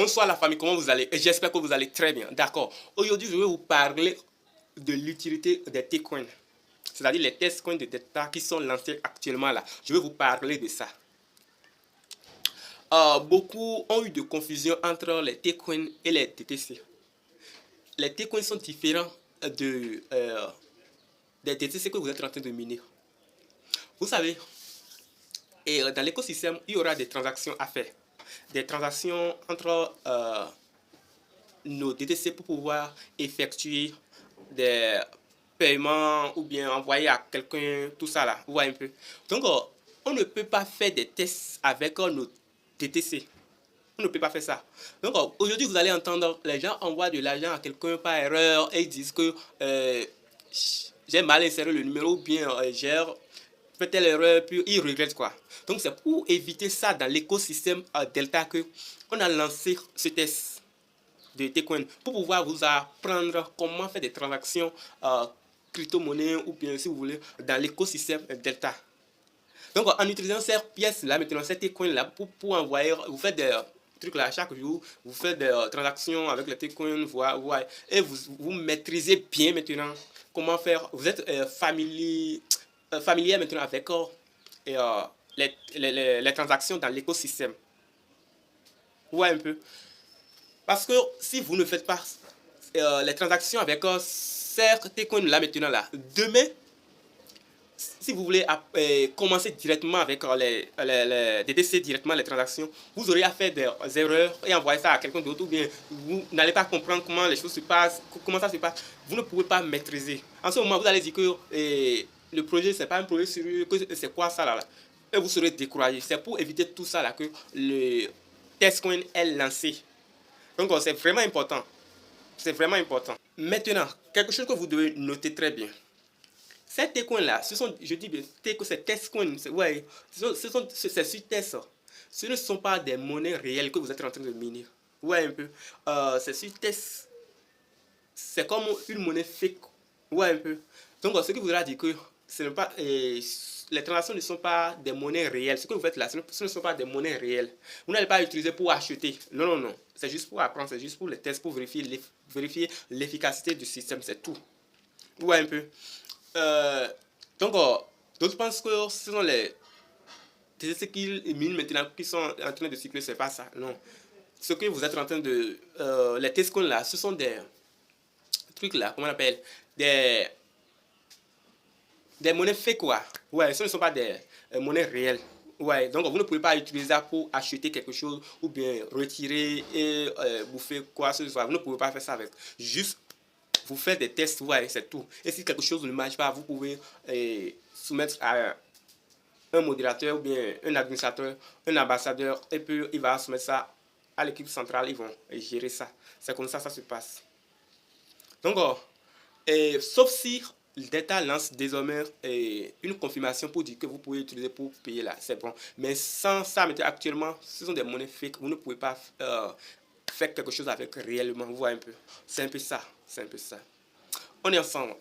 Bonsoir la famille, comment vous allez? J'espère que vous allez très bien. D'accord. Aujourd'hui, je vais vous parler de l'utilité des T-coins. C'est-à-dire les test coins de Delta qui sont lancés actuellement là. Je vais vous parler de ça. Beaucoup ont eu de confusion entre les T-coins et les TTC. Les T-coins sont différents des TTC que vous êtes en train de miner. Vous savez, et dans l'écosystème, il y aura des transactions à faire. Des transactions entre nos DTC pour pouvoir effectuer des paiements ou bien envoyer à quelqu'un, tout ça là, vous voyez un peu. Donc, on ne peut pas faire des tests avec nos DTC. On ne peut pas faire ça. Donc, aujourd'hui, vous allez entendre, les gens envoient de l'argent à quelqu'un par erreur et ils disent que j'ai mal inséré le numéro ou bien j'ai fait telle erreur, puis ils regrettent quoi. Donc, c'est pour éviter ça dans l'écosystème Delta que on a lancé ce test de T-Coin pour pouvoir vous apprendre comment faire des transactions crypto-monnaie ou bien si vous voulez dans l'écosystème Delta. Donc en utilisant ces pièces là, maintenant ces T-Coin là pour envoyer, vous faites des trucs là chaque jour, vous faites des transactions avec les T-Coin, et vous maîtrisez bien maintenant comment faire. Vous êtes familier maintenant avec les transactions dans l'écosystème. Ouais un peu. Parce que si vous ne faites pas les transactions avec certes T-Coin là maintenant là, demain, si vous voulez commencer directement avec les DTC directement les transactions, vous aurez à faire des erreurs et envoyer ça à quelqu'un d'autre ou bien vous n'allez pas comprendre comment les choses se passent, comment ça se passe. Vous ne pouvez pas maîtriser. En ce moment, vous allez dire que le projet c'est pas un projet sérieux, que c'est quoi ça là, et vous serez découragé. C'est pour éviter tout ça là que le test-coin est lancé. Donc c'est vraiment important. C'est vraiment important. Maintenant, quelque chose que vous devez noter très bien. Ces T-coins là, ce sont, je dis bien, c'est test coins, ouais, c'est sur test. Ce ne sont pas des monnaies réelles que vous êtes en train de miner. Ouais, un peu. C'est sur test. C'est comme une monnaie fake. Ouais, un peu. Donc, ce qui voudra dire que ce n'est pas, les transactions ne sont pas des monnaies réelles. Ce que vous faites là, ce ne sont pas des monnaies réelles. Vous n'allez pas utiliser pour acheter. Non, non, non. C'est juste pour apprendre, c'est juste pour les tests, pour vérifier l'efficacité du système, c'est tout. Ouais, un peu. Donc, d'autres pensent que ce sont les TCC qui minent maintenant, qui sont en train de circuler, c'est pas ça. Non. Ce que vous êtes en train de. Les Tescon là, ce sont des trucs là, comment on appelle des monnaies fake quoi. Ouais, ce ne sont pas des monnaies réelles. Ouais, donc vous ne pouvez pas utiliser ça pour acheter quelque chose ou bien retirer et bouffer quoi que ce soit. Vous ne pouvez pas faire ça avec. Juste vous faites des tests, ouais, c'est tout. Et si quelque chose ne marche pas, vous pouvez soumettre à un modérateur ou bien un administrateur, un ambassadeur, et puis il va soumettre ça à l'équipe centrale, ils vont gérer ça. C'est comme ça se passe. Donc, sauf si l'État lance désormais une confirmation pour dire que vous pouvez utiliser pour payer là, c'est bon. Mais sans ça, actuellement, ce sont des monnaies fake, vous ne pouvez pas faire quelque chose avec réellement, vous voyez un peu. C'est un peu ça, c'est un peu ça. On est ensemble.